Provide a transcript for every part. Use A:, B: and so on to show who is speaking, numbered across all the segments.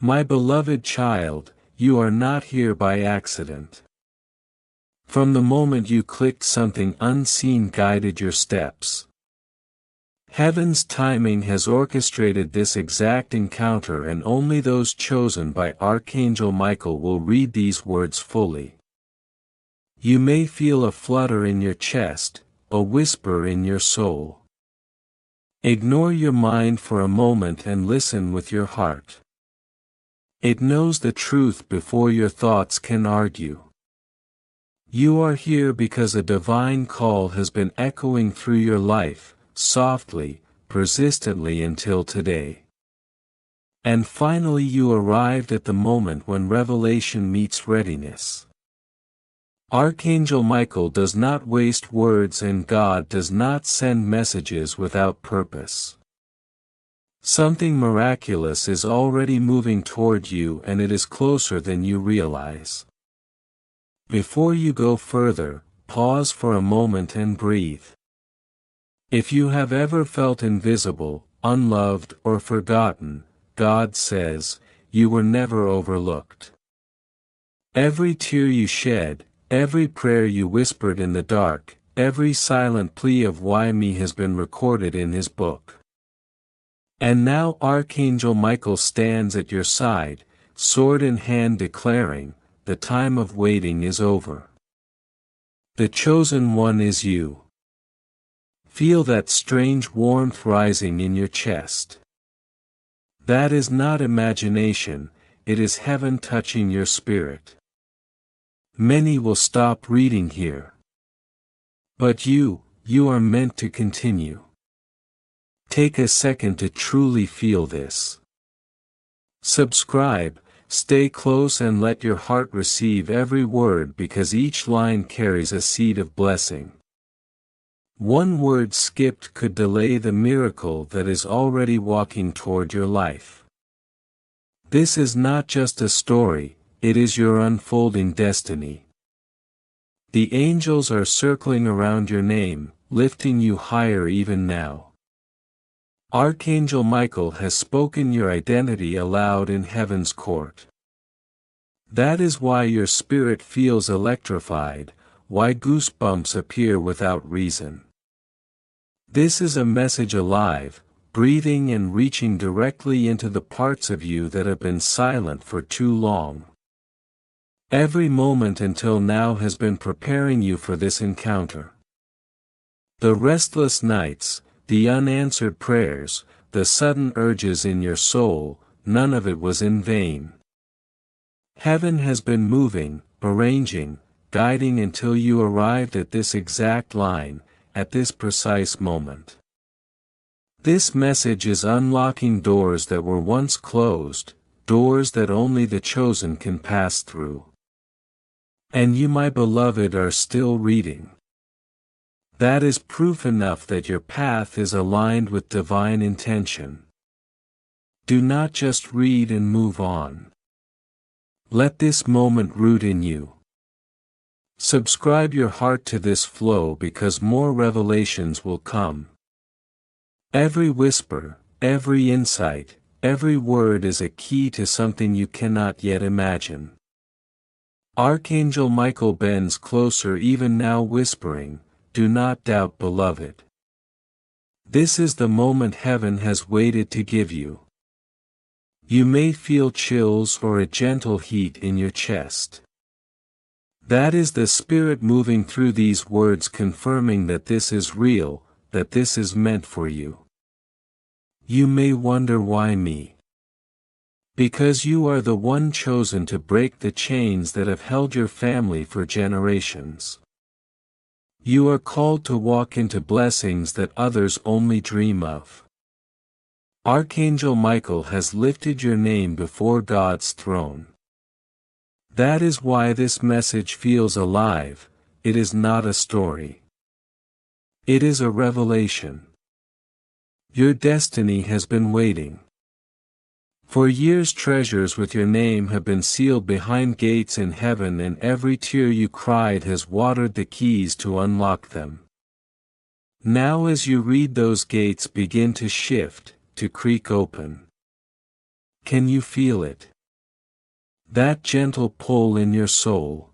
A: My beloved child, you are not here by accident. From the moment you clicked, something unseen guided your steps. Heaven's timing has orchestrated this exact encounter, and only those chosen by Archangel Michael will read these words fully. You may feel a flutter in your chest, a whisper in your soul. Ignore your mind for a moment and listen with your heart. It knows the truth before your thoughts can argue. You are here because a divine call has been echoing through your life, softly, persistently until today. And finally you arrived at the moment when revelation meets readiness. Archangel Michael does not waste words, and God does not send messages without purpose. Something miraculous is already moving toward you, and it is closer than you realize. Before you go further, pause for a moment and breathe. If you have ever felt invisible, unloved, or forgotten, God says, you were never overlooked. Every tear you shed, every prayer you whispered in the dark, every silent plea of why me has been recorded in His book. And now Archangel Michael stands at your side, sword in hand, declaring, the time of waiting is over. The chosen one is you. Feel that strange warmth rising in your chest. That is not imagination, it is heaven touching your spirit. Many will stop reading here. But you are meant to continue. Take a second to truly feel this. Subscribe, stay close, and let your heart receive every word, because each line carries a seed of blessing. One word skipped could delay the miracle that is already walking toward your life. This is not just a story, it is your unfolding destiny. The angels are circling around your name, lifting you higher even now. Archangel Michael has spoken your identity aloud in heaven's court. That is why your spirit feels electrified, why goosebumps appear without reason. This is a message alive, breathing and reaching directly into the parts of you that have been silent for too long. Every moment until now has been preparing you for this encounter. The restless nights, the unanswered prayers, the sudden urges in your soul, none of it was in vain. Heaven has been moving, arranging, guiding until you arrived at this exact line, at this precise moment. This message is unlocking doors that were once closed, doors that only the chosen can pass through. And you, my beloved, are still reading. That is proof enough that your path is aligned with divine intention. Do not just read and move on. Let this moment root in you. Subscribe your heart to this flow, because more revelations will come. Every whisper, every insight, every word is a key to something you cannot yet imagine. Archangel Michael bends closer even now, whispering, do not doubt, beloved. This is the moment heaven has waited to give you. You may feel chills or a gentle heat in your chest. That is the Spirit moving through these words, confirming that this is real, that this is meant for you. You may wonder, why me? Because you are the one chosen to break the chains that have held your family for generations. You are called to walk into blessings that others only dream of. Archangel Michael has lifted your name before God's throne. That is why this message feels alive. It is not a story. It is a revelation. Your destiny has been waiting. For years treasures with your name have been sealed behind gates in heaven, and every tear you cried has watered the keys to unlock them. Now as you read, those gates begin to shift, to creak open. Can you feel it? That gentle pull in your soul.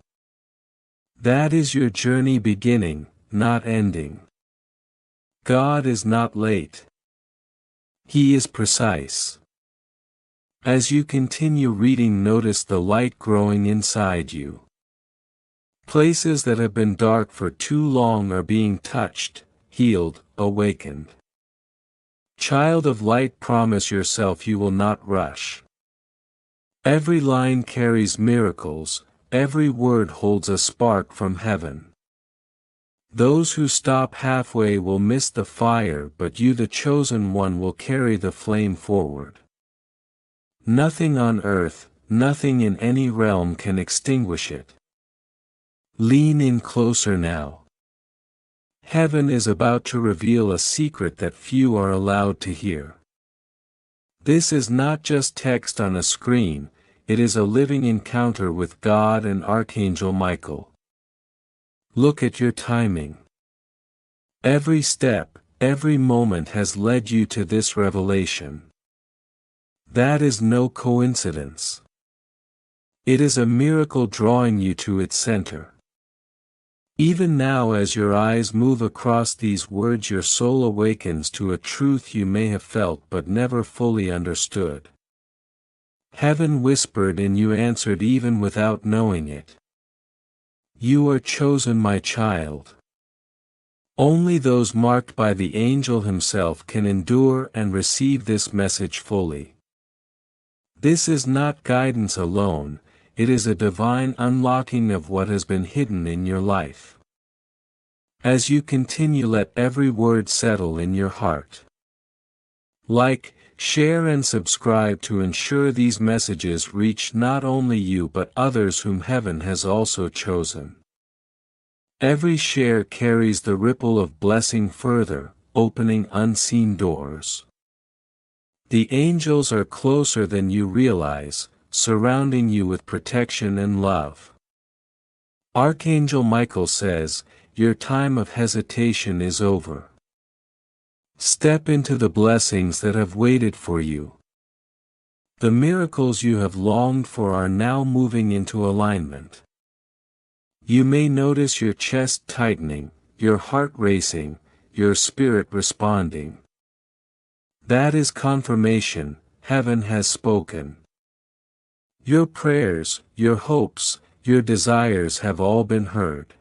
A: That is your journey beginning, not ending. God is not late. He is precise. As you continue reading, notice the light growing inside you. Places that have been dark for too long are being touched, healed, awakened. Child of light, promise yourself you will not rush. Every line carries miracles, every word holds a spark from heaven. Those who stop halfway will miss the fire, but you, the chosen one, will carry the flame forward. Nothing on earth, nothing in any realm can extinguish it. Lean in closer now. Heaven is about to reveal a secret that few are allowed to hear. This is not just text on a screen, it is a living encounter with God and Archangel Michael. Look at your timing. Every step, every moment has led you to this revelation. That is no coincidence. It is a miracle drawing you to its center. Even now, as your eyes move across these words, your soul awakens to a truth you may have felt but never fully understood. Heaven whispered and you answered even without knowing it. You are chosen, my child. Only those marked by the angel himself can endure and receive this message fully. This is not guidance alone, it is a divine unlocking of what has been hidden in your life. As you continue, let every word settle in your heart. Like, share and subscribe to ensure these messages reach not only you but others whom heaven has also chosen. Every share carries the ripple of blessing further, opening unseen doors. The angels are closer than you realize, surrounding you with protection and love. Archangel Michael says, your time of hesitation is over. Step into the blessings that have waited for you. The miracles you have longed for are now moving into alignment. You may notice your chest tightening, your heart racing, your spirit responding. That is confirmation, heaven has spoken. Your prayers, your hopes, your desires have all been heard.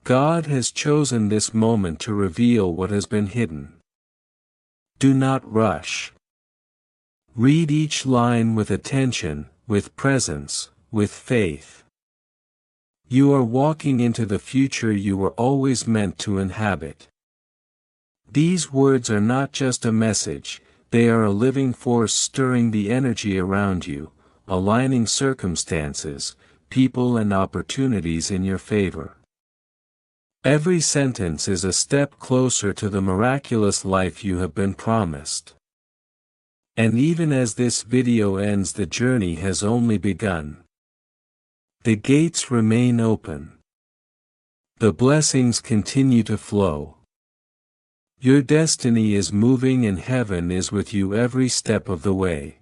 A: God has chosen this moment to reveal what has been hidden. Do not rush. Read each line with attention, with presence, with faith. You are walking into the future you were always meant to inhabit. These words are not just a message, they are a living force stirring the energy around you, aligning circumstances, people and opportunities in your favor. Every sentence is a step closer to the miraculous life you have been promised. And even as this video ends, the journey has only begun. The gates remain open. The blessings continue to flow. Your destiny is moving and heaven is with you every step of the way.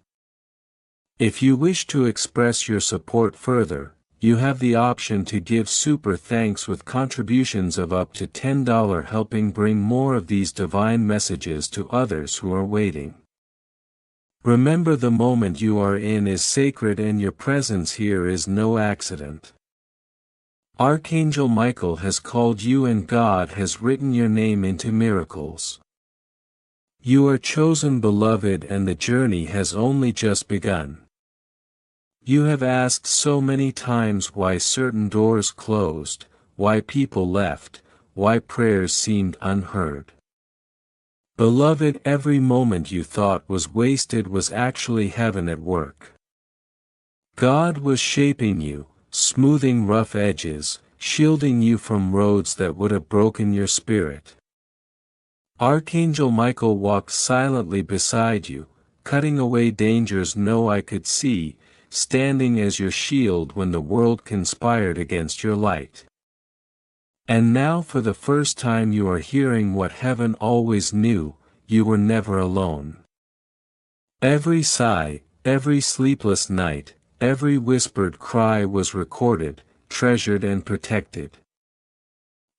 A: If you wish to express your support further, you have the option to give super thanks with contributions of up to $10, helping bring more of these divine messages to others who are waiting. Remember, the moment you are in is sacred and your presence here is no accident. Archangel Michael has called you and God has written your name into miracles. You are chosen, beloved, and the journey has only just begun. You have asked so many times why certain doors closed, why people left, why prayers seemed unheard. Beloved, every moment you thought was wasted was actually heaven at work. God was shaping you, smoothing rough edges, shielding you from roads that would have broken your spirit. Archangel Michael walked silently beside you, cutting away dangers no eye could see, standing as your shield when the world conspired against your light. And now, for the first time, you are hearing what heaven always knew: you were never alone. Every sigh, every sleepless night, every whispered cry was recorded, treasured and protected.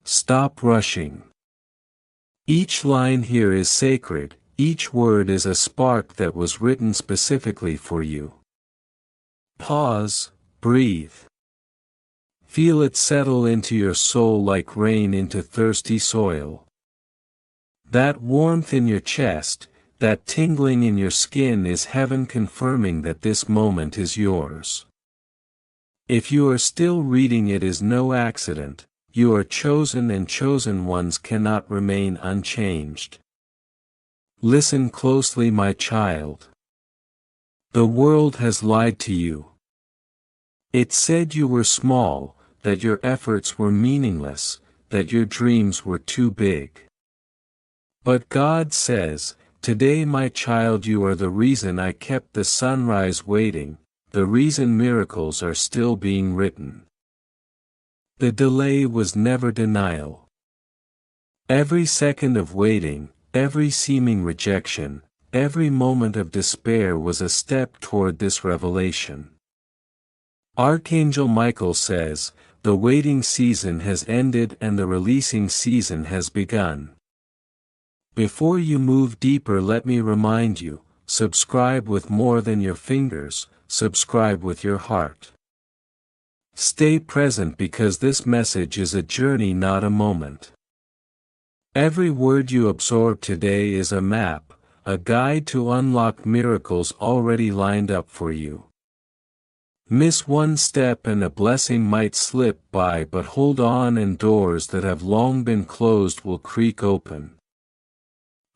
A: Stop rushing. Each line here is sacred, each word is a spark that was written specifically for you. Pause, breathe. Feel it settle into your soul like rain into thirsty soil. That warmth in your chest, that tingling in your skin is heaven confirming that this moment is yours. If you are still reading, it is no accident. You are chosen, and chosen ones cannot remain unchanged. Listen closely, my child. The world has lied to you. It said you were small, that your efforts were meaningless, that your dreams were too big. But God says, today, my child, you are the reason I kept the sunrise waiting, the reason miracles are still being written. The delay was never denial. Every second of waiting, every seeming rejection, every moment of despair was a step toward this revelation. Archangel Michael says, the waiting season has ended and the releasing season has begun. Before you move deeper, let me remind you, subscribe with more than your fingers, subscribe with your heart. Stay present, because this message is a journey, not a moment. Every word you absorb today is a map, a guide to unlock miracles already lined up for you. Miss one step and a blessing might slip by, but hold on and doors that have long been closed will creak open.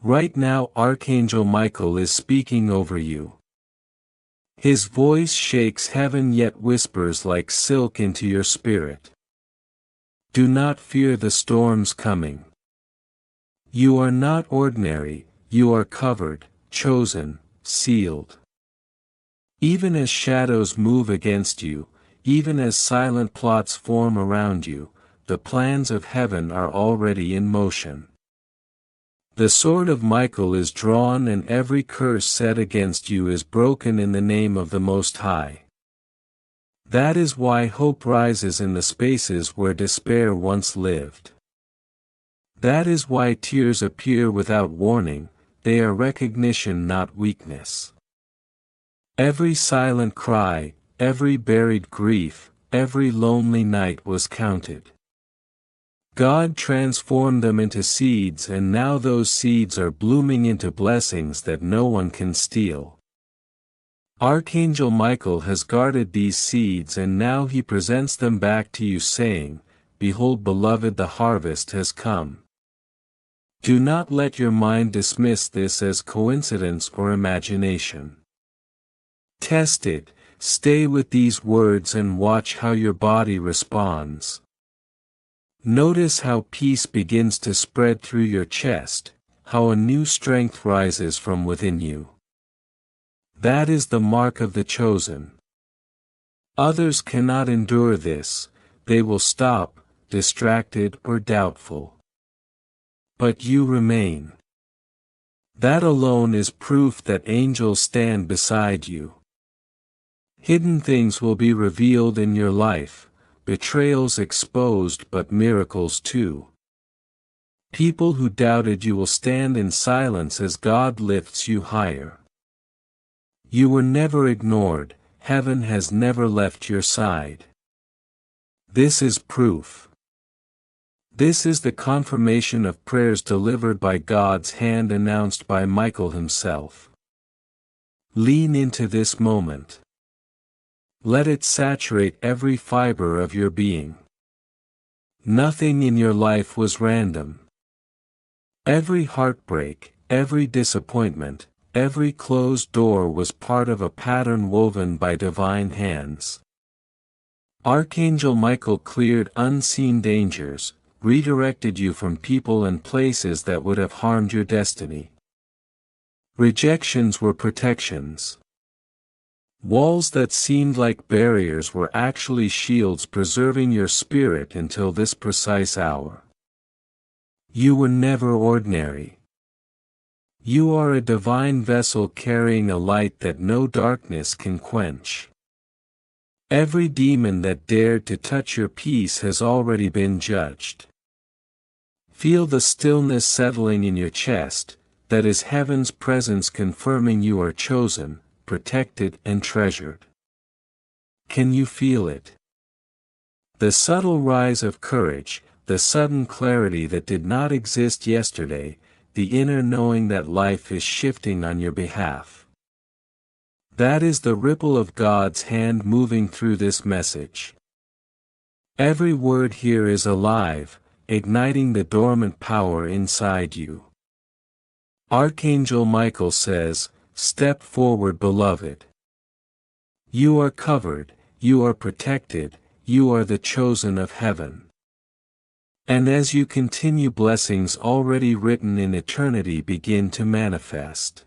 A: Right now, Archangel Michael is speaking over you. His voice shakes heaven yet whispers like silk into your spirit. Do not fear the storms coming. You are not ordinary, you are covered, chosen, sealed. Even as shadows move against you, even as silent plots form around you, the plans of heaven are already in motion. The sword of Michael is drawn and every curse set against you is broken in the name of the Most High. That is why hope rises in the spaces where despair once lived. That is why tears appear without warning, they are recognition, not weakness. Every silent cry, every buried grief, every lonely night was counted. God transformed them into seeds, and now those seeds are blooming into blessings that no one can steal. Archangel Michael has guarded these seeds, and now he presents them back to you, saying, behold, beloved, the harvest has come. Do not let your mind dismiss this as coincidence or imagination. Test it, stay with these words and watch how your body responds. Notice how peace begins to spread through your chest, how a new strength rises from within you. That is the mark of the chosen. Others cannot endure this, they will stop, distracted or doubtful. But you remain. That alone is proof that angels stand beside you. Hidden things will be revealed in your life, betrayals exposed, but miracles too. People who doubted you will stand in silence as God lifts you higher. You were never ignored, heaven has never left your side. This is proof. This is the confirmation of prayers delivered by God's hand, announced by Michael himself. Lean into this moment. Let it saturate every fiber of your being. Nothing in your life was random. Every heartbreak, every disappointment, every closed door was part of a pattern woven by divine hands. Archangel Michael cleared unseen dangers, redirected you from people and places that would have harmed your destiny. Rejections were protections. Walls that seemed like barriers were actually shields preserving your spirit until this precise hour. You were never ordinary. You are a divine vessel carrying a light that no darkness can quench. Every demon that dared to touch your peace has already been judged. Feel the stillness settling in your chest, that is heaven's presence confirming you are chosen, protected and treasured. Can you feel it? The subtle rise of courage, the sudden clarity that did not exist yesterday, the inner knowing that life is shifting on your behalf. That is the ripple of God's hand moving through this message. Every word here is alive, igniting the dormant power inside you. Archangel Michael says, "Step forward, beloved. You are covered, you are protected, you are the chosen of heaven." And as you continue, blessings already written in eternity begin to manifest.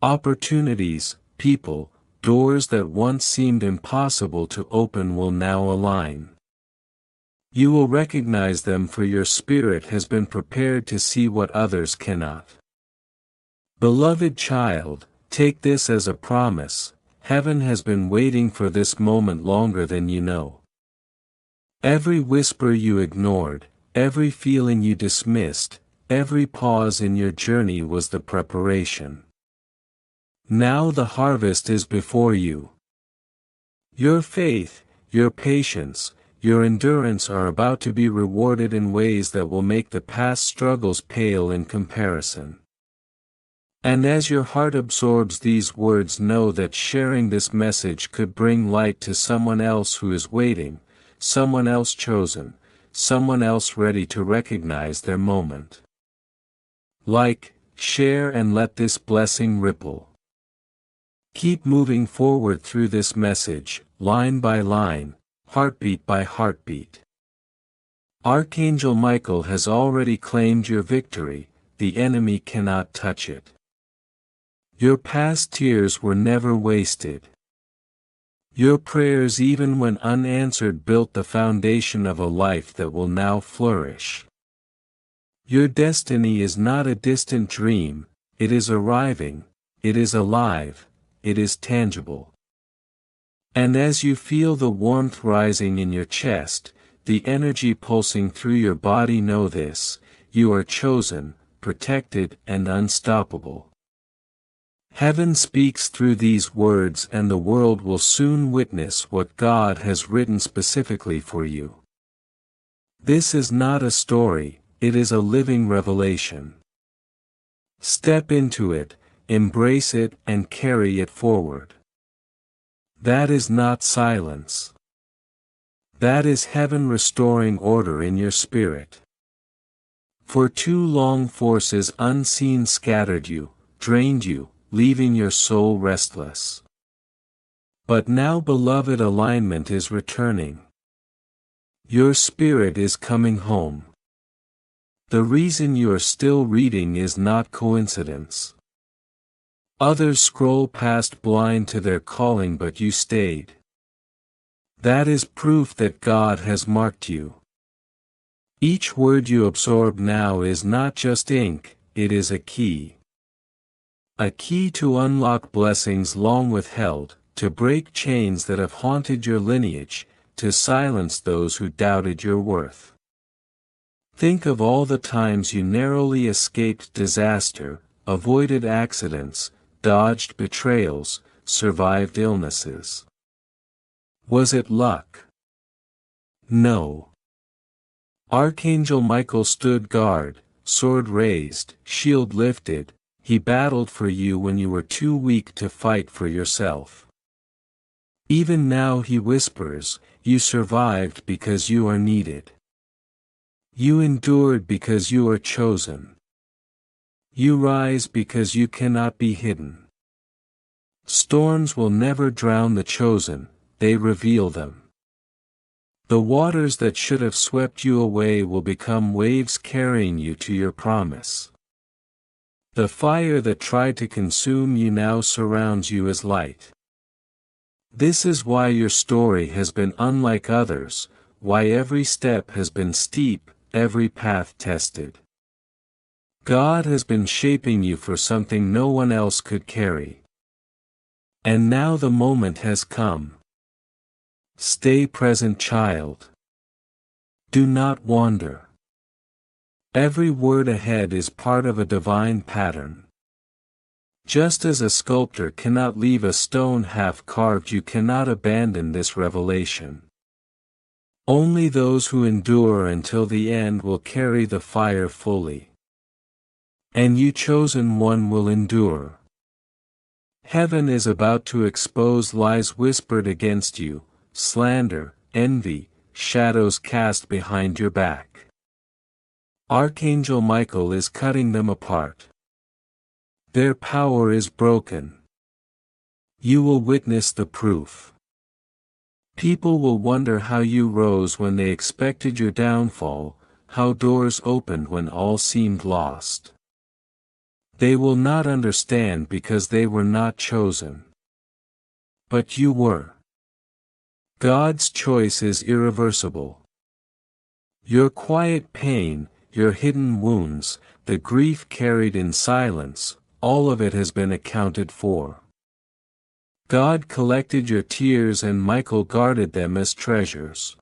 A: Opportunities, people, doors that once seemed impossible to open will now align. You will recognize them, for your spirit has been prepared to see what others cannot. Beloved child, take this as a promise. Heaven has been waiting for this moment longer than you know. Every whisper you ignored, every feeling you dismissed, every pause in your journey was the preparation. Now the harvest is before you. Your faith, your patience, your endurance are about to be rewarded in ways that will make the past struggles pale in comparison. And as your heart absorbs these words, know that sharing this message could bring light to someone else who is waiting, someone else chosen, someone else ready to recognize their moment. Like, share and let this blessing ripple. Keep moving forward through this message, line by line, heartbeat by heartbeat. Archangel Michael has already claimed your victory, the enemy cannot touch it. Your past tears were never wasted. Your prayers, even when unanswered, built the foundation of a life that will now flourish. Your destiny is not a distant dream, it is arriving, it is alive, it is tangible. And as you feel the warmth rising in your chest, the energy pulsing through your body, know this: you are chosen, protected and unstoppable. Heaven speaks through these words, and the world will soon witness what God has written specifically for you. This is not a story, it is a living revelation. Step into it, embrace it and carry it forward. That is not silence. That is heaven restoring order in your spirit. For too long forces unseen scattered you, drained you, leaving your soul restless. But now, beloved, alignment is returning. Your spirit is coming home. The reason you are still reading is not coincidence. Others scroll past blind to their calling, but you stayed. That is proof that God has marked you. Each word you absorb now is not just ink, it is a key. A key to unlock blessings long withheld, to break chains that have haunted your lineage, to silence those who doubted your worth. Think of all the times you narrowly escaped disaster, avoided accidents, dodged betrayals, survived illnesses. Was it luck? No. Archangel Michael stood guard, sword raised, shield lifted. He battled for you when you were too weak to fight for yourself. Even now he whispers, you survived because you are needed. You endured because you are chosen. You rise because you cannot be hidden. Storms will never drown the chosen, they reveal them. The waters that should have swept you away will become waves carrying you to your promise. The fire that tried to consume you now surrounds you as light. This is why your story has been unlike others, why every step has been steep, every path tested. God has been shaping you for something no one else could carry. And now the moment has come. Stay present, child. Do not wander. Every word ahead is part of a divine pattern. Just as a sculptor cannot leave a stone half-carved, you cannot abandon this revelation. Only those who endure until the end will carry the fire fully. And you, chosen one, will endure. Heaven is about to expose lies whispered against you, slander, envy, shadows cast behind your back. Archangel Michael is cutting them apart. Their power is broken. You will witness the proof. People will wonder how you rose when they expected your downfall, how doors opened when all seemed lost. They will not understand because they were not chosen. But you were. God's choice is irreversible. Your quiet pain, your hidden wounds, the grief carried in silence, all of it has been accounted for. God collected your tears and Michael guarded them as treasures.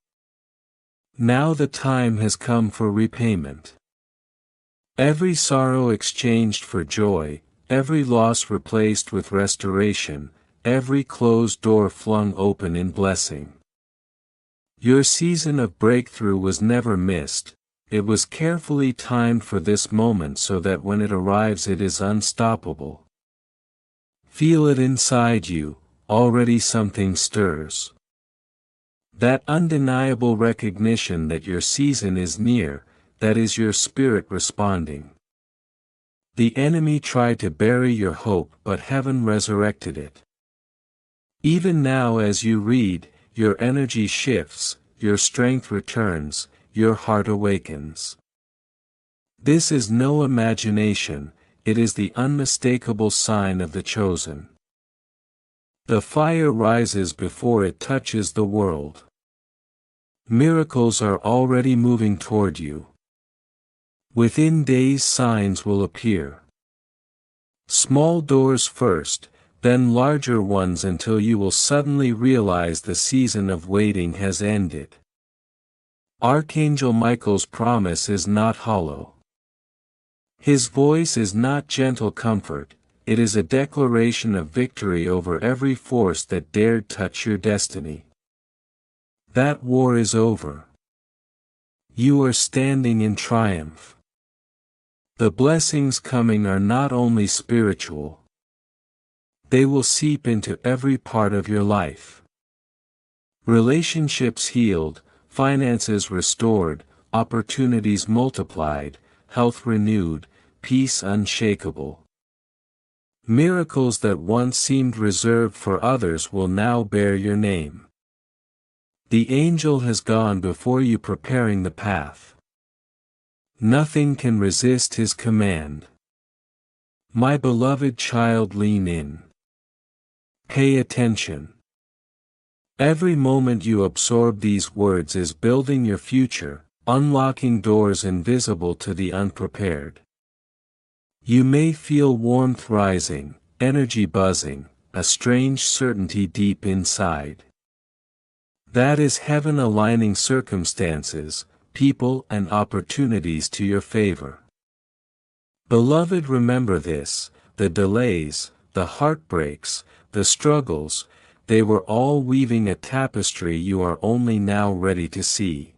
A: Now the time has come for repayment. Every sorrow exchanged for joy, every loss replaced with restoration, every closed door flung open in blessing. Your season of breakthrough was never missed, it was carefully timed for this moment so that when it arrives it is unstoppable. Feel it inside you, already something stirs. That undeniable recognition that your season is near, that is your spirit responding. The enemy tried to bury your hope, but heaven resurrected it. Even now as you read, your energy shifts, your strength returns, your heart awakens. This is no imagination, it is the unmistakable sign of the chosen. The fire rises before it touches the world. Miracles are already moving toward you. Within days signs will appear. Small doors first, then larger ones until you will suddenly realize the season of waiting has ended. Archangel Michael's promise is not hollow. His voice is not gentle comfort, it is a declaration of victory over every force that dared touch your destiny. That war is over. You are standing in triumph. The blessings coming are not only spiritual. They will seep into every part of your life. Relationships healed, finances restored, opportunities multiplied, health renewed, peace unshakable. Miracles that once seemed reserved for others will now bear your name. The angel has gone before you preparing the path. Nothing can resist his command. My beloved child, lean in. Pay attention. Every moment you absorb these words is building your future, unlocking doors invisible to the unprepared. You may feel warmth rising, energy buzzing, a strange certainty deep inside. That is heaven aligning circumstances, people and opportunities to your favor. Beloved, remember this, the delays, the heartbreaks, the struggles, they were all weaving a tapestry you are only now ready to see.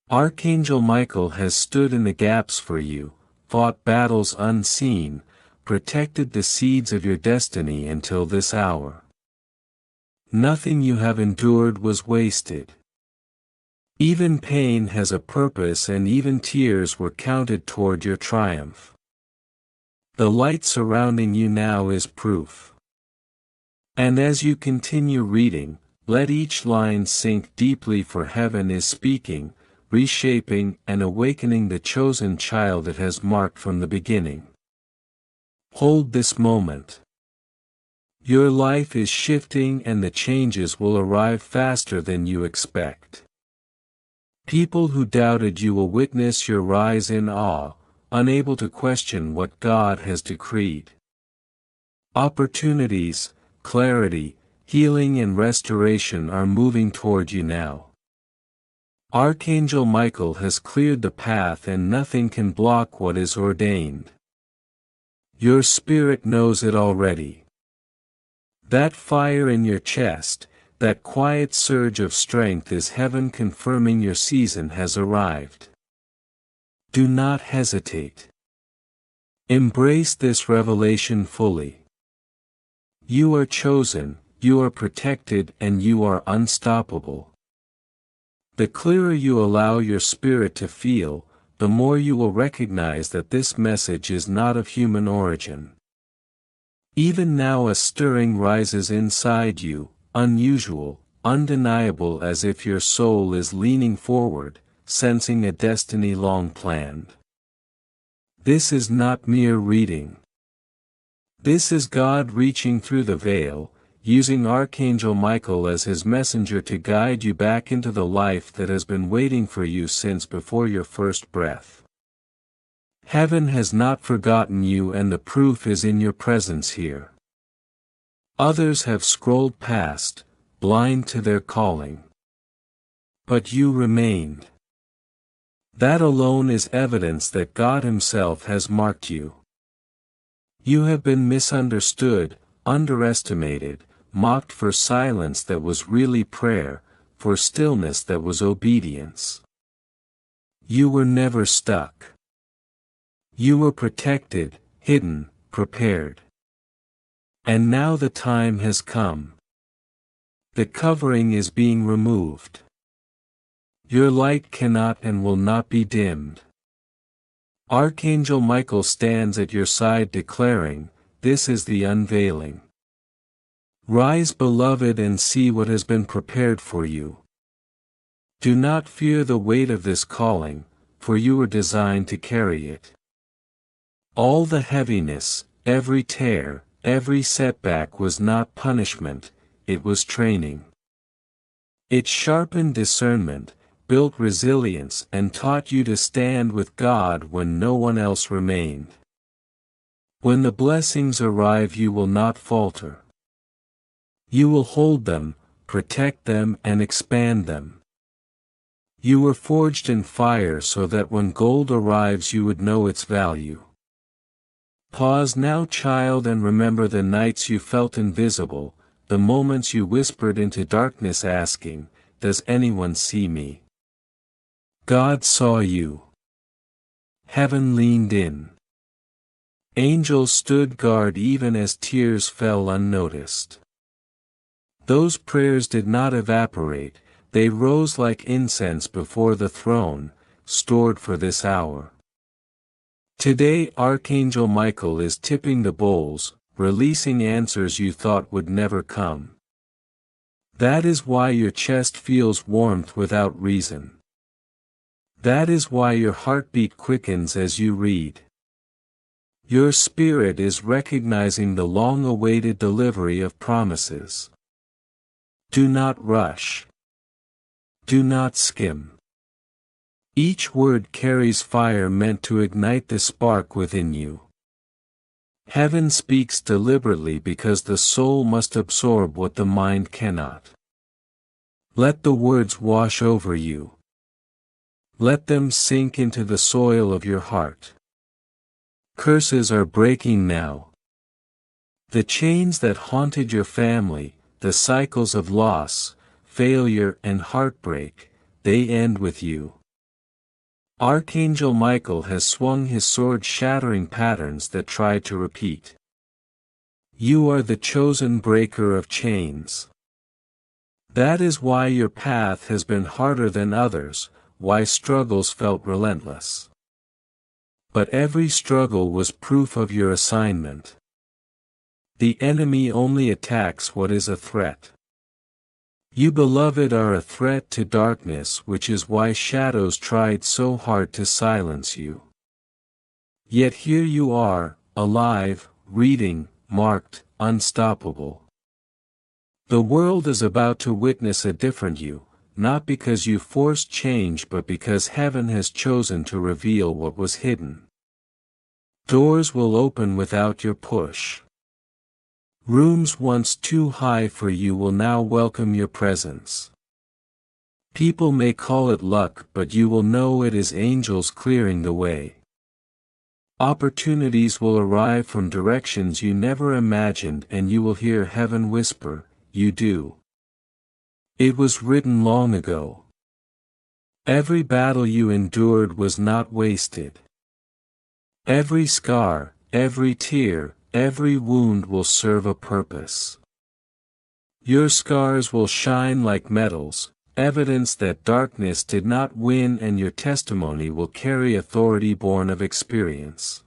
A: Archangel Michael has stood in the gaps for you, fought battles unseen, protected the seeds of your destiny until this hour. Nothing you have endured was wasted. Even pain has a purpose, and even tears were counted toward your triumph. The light surrounding you now is proof. And as you continue reading, let each line sink deeply, for heaven is speaking, reshaping and awakening the chosen child it has marked from the beginning. Hold this moment. Your life is shifting and the changes will arrive faster than you expect. People who doubted you will witness your rise in awe, unable to question what God has decreed. Opportunities, clarity, Healing and restoration are moving toward you now. Archangel Michael has cleared the path and nothing can block what is ordained. Your spirit knows it already. That fire in your chest, that quiet surge of strength is heaven confirming your season has arrived. Do not hesitate. Embrace this revelation fully. You are chosen, you are protected, and you are unstoppable. The clearer you allow your spirit to feel, the more you will recognize that this message is not of human origin. Even now a stirring rises inside you, unusual, undeniable, as if your soul is leaning forward, sensing a destiny long planned. This is not mere reading. This is God reaching through the veil, using Archangel Michael as his messenger to guide you back into the life that has been waiting for you since before your first breath. Heaven has not forgotten you, and the proof is in your presence here. Others have scrolled past, blind to their calling. But you remained. That alone is evidence that God Himself has marked you. You have been misunderstood, underestimated, mocked for silence that was really prayer, for stillness that was obedience. You were never stuck. You were protected, hidden, prepared. And now the time has come. The covering is being removed. Your light cannot and will not be dimmed. Archangel Michael stands at your side declaring, "This is the unveiling. Rise, beloved, and see what has been prepared for you. Do not fear the weight of this calling, for you were designed to carry it. All the heaviness, every tear, every setback was not punishment, it was training. It sharpened discernment, built resilience, and taught you to stand with God when no one else remained. When the blessings arrive, you will not falter. You will hold them, protect them, and expand them. You were forged in fire so that when gold arrives you would know its value. Pause now, child, and remember the nights you felt invisible, the moments you whispered into darkness asking, "Does anyone see me?" God saw you. Heaven leaned in. Angels stood guard even as tears fell unnoticed. Those prayers did not evaporate, they rose like incense before the throne, stored for this hour. Today Archangel Michael is tipping the bowls, releasing answers you thought would never come. That is why your chest feels warmth without reason. That is why your heartbeat quickens as you read. Your spirit is recognizing the long-awaited delivery of promises. Do not rush. Do not skim. Each word carries fire meant to ignite the spark within you. Heaven speaks deliberately because the soul must absorb what the mind cannot. Let the words wash over you. Let them sink into the soil of your heart. Curses are breaking now. The chains that haunted your family, the cycles of loss, failure, and heartbreak, they end with you. Archangel Michael has swung his sword, shattering patterns that try to repeat. You are the chosen breaker of chains. That is why your path has been harder than others, why struggles felt relentless. But every struggle was proof of your assignment. The enemy only attacks what is a threat. You, beloved, are a threat to darkness, which is why shadows tried so hard to silence you. Yet here you are, alive, reading, marked, unstoppable. The world is about to witness a different you, not because you forced change but because heaven has chosen to reveal what was hidden. Doors will open without your push. Rooms once too high for you will now welcome your presence. People may call it luck, but you will know it is angels clearing the way. Opportunities will arrive from directions you never imagined, and you will hear heaven whisper, "You do." It was written long ago. Every battle you endured was not wasted. Every scar, every tear, every wound will serve a purpose. Your scars will shine like metals, evidence that darkness did not win, and your testimony will carry authority born of experience.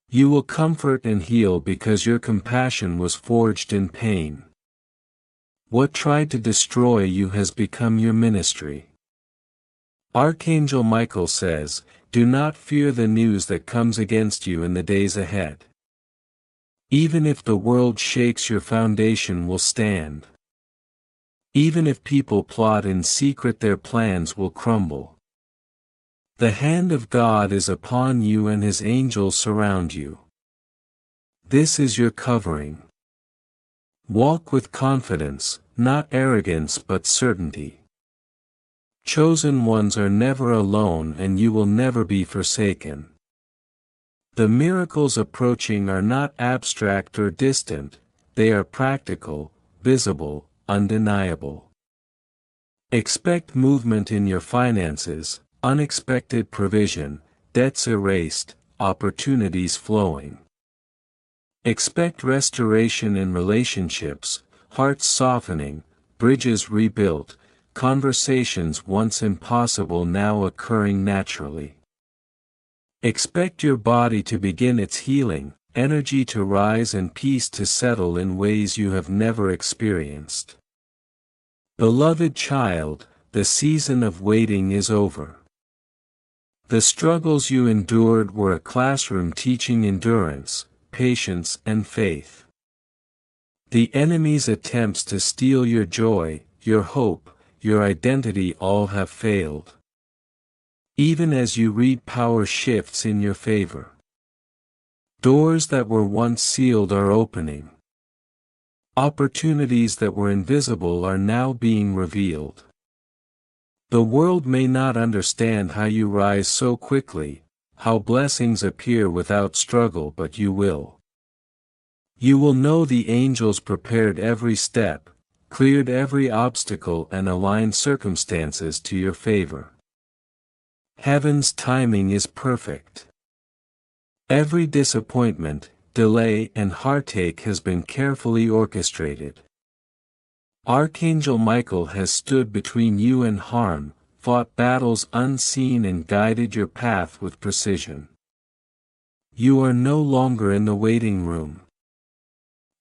A: You will comfort and heal because your compassion was forged in pain. What tried to destroy you has become your ministry. Archangel Michael says, "Do not fear the news that comes against you in the days ahead. Even if the world shakes, your foundation will stand. Even if people plot in secret, their plans will crumble. The hand of God is upon you and His angels surround you. This is your covering. Walk with confidence, not arrogance but certainty. Chosen ones are never alone, and you will never be forsaken. The miracles approaching are not abstract or distant, they are practical, visible, undeniable. Expect movement in your finances, unexpected provision, debts erased, opportunities flowing. Expect restoration in relationships, hearts softening, bridges rebuilt, conversations once impossible now occurring naturally. Expect your body to begin its healing, energy to rise, and peace to settle in ways you have never experienced. Beloved child, the season of waiting is over. The struggles you endured were a classroom teaching endurance, patience, and faith. The enemy's attempts to steal your joy, your hope, your identity all have failed. Even as you read, power shifts in your favor. Doors that were once sealed are opening. Opportunities that were invisible are now being revealed. The world may not understand how you rise so quickly, how blessings appear without struggle, but you will. You will know the angels prepared every step, cleared every obstacle, and aligned circumstances to your favor. Heaven's timing is perfect. Every disappointment, delay, and heartache has been carefully orchestrated. Archangel Michael has stood between you and harm, fought battles unseen, and guided your path with precision. You are no longer in the waiting room.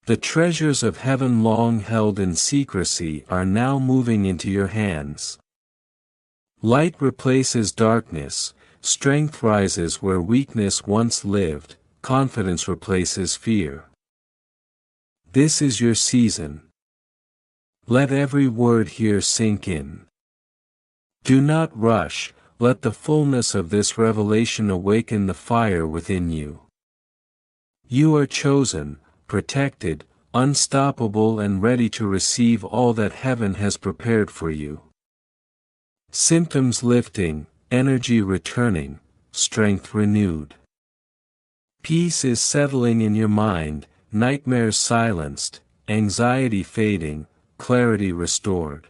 A: The treasures of heaven long held in secrecy are now moving into your hands. Light replaces darkness, strength rises where weakness once lived, confidence replaces fear. This is your season. Let every word here sink in. Do not rush, let the fullness of this revelation awaken the fire within you. You are chosen, protected, unstoppable, and ready to receive all that heaven has prepared for you. Symptoms lifting, energy returning, strength renewed. Peace is settling in your mind, nightmares silenced, anxiety fading, clarity restored.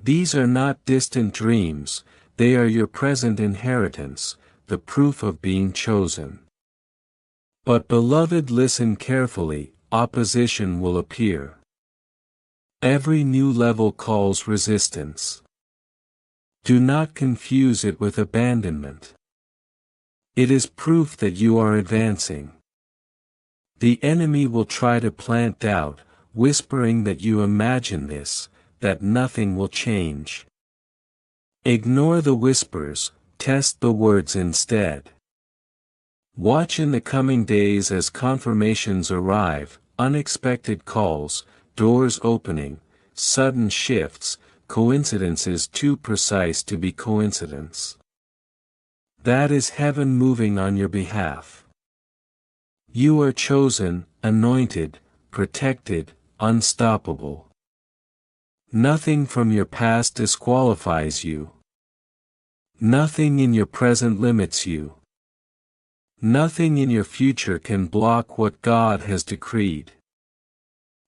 A: These are not distant dreams, they are your present inheritance, the proof of being chosen. But beloved, listen carefully, opposition will appear. Every new level calls resistance. Do not confuse it with abandonment. It is proof that you are advancing. The enemy will try to plant doubt, whispering that you imagine this, that nothing will change. Ignore the whispers, test the words instead. Watch in the coming days as confirmations arrive, unexpected calls, doors opening, sudden shifts, coincidences too precise to be coincidence. That is heaven moving on your behalf. You are chosen, anointed, protected, unstoppable. Nothing from your past disqualifies you. Nothing in your present limits you. Nothing in your future can block what God has decreed.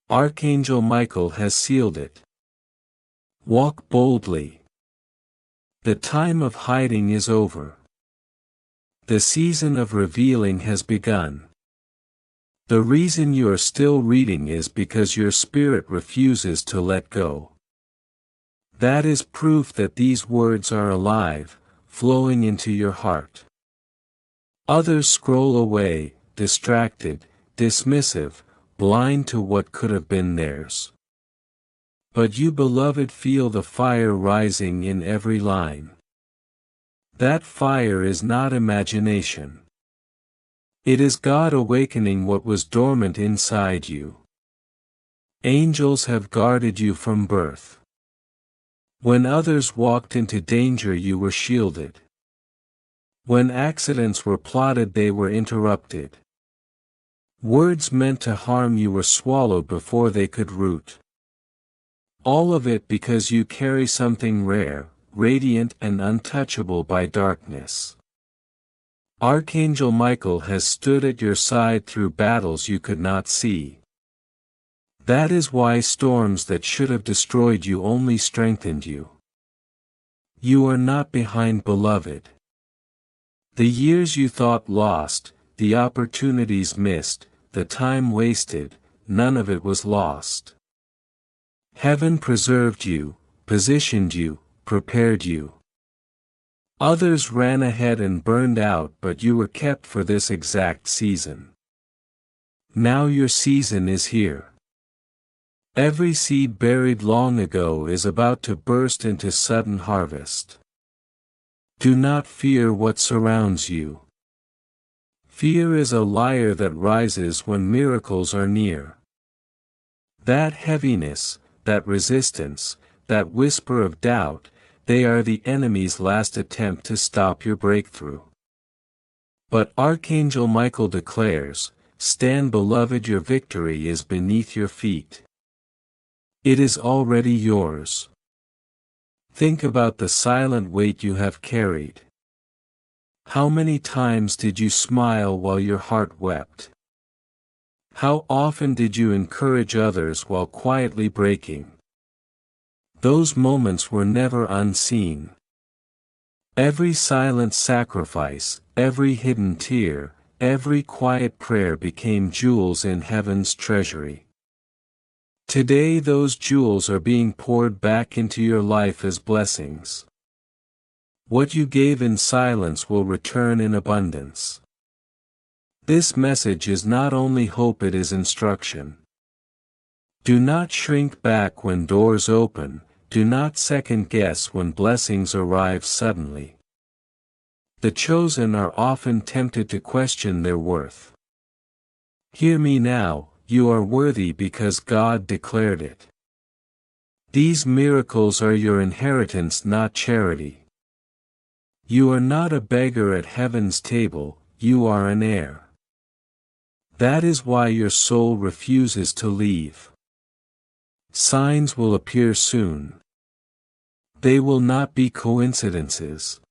A: Archangel Michael has sealed it. Walk boldly. The time of hiding is over. The season of revealing has begun. The reason you are still reading is because your spirit refuses to let go. That is proof that these words are alive, flowing into your heart. Others scroll away, distracted, dismissive, blind to what could have been theirs. But you, beloved, feel the fire rising in every line. That fire is not imagination. It is God awakening what was dormant inside you. Angels have guarded you from birth. When others walked into danger, you were shielded. When accidents were plotted, they were interrupted. Words meant to harm you were swallowed before they could root. All of it because you carry something rare, radiant and untouchable by darkness. Archangel Michael has stood at your side through battles you could not see. That is why storms that should have destroyed you only strengthened you. You are not behind, beloved. The years you thought lost, the opportunities missed, the time wasted, none of it was lost. Heaven preserved you, positioned you, prepared you. Others ran ahead and burned out, but you were kept for this exact season. Now your season is here. Every seed buried long ago is about to burst into sudden harvest. Do not fear what surrounds you. Fear is a liar that rises when miracles are near. That heaviness, that resistance, that whisper of doubt, they are the enemy's last attempt to stop your breakthrough. But Archangel Michael declares, "Stand, beloved, your victory is beneath your feet. It is already yours." Think about the silent weight you have carried. How many times did you smile while your heart wept? How often did you encourage others while quietly breaking? Those moments were never unseen. Every silent sacrifice, every hidden tear, every quiet prayer became jewels in heaven's treasury. Today those jewels are being poured back into your life as blessings. What you gave in silence will return in abundance. This message is not only hope, it is instruction. Do not shrink back when doors open, do not second guess when blessings arrive suddenly. The chosen are often tempted to question their worth. Hear me now, you are worthy because God declared it. These miracles are your inheritance, not charity. You are not a beggar at heaven's table, you are an heir. That is why your soul refuses to leave. Signs will appear soon. They will not be coincidences.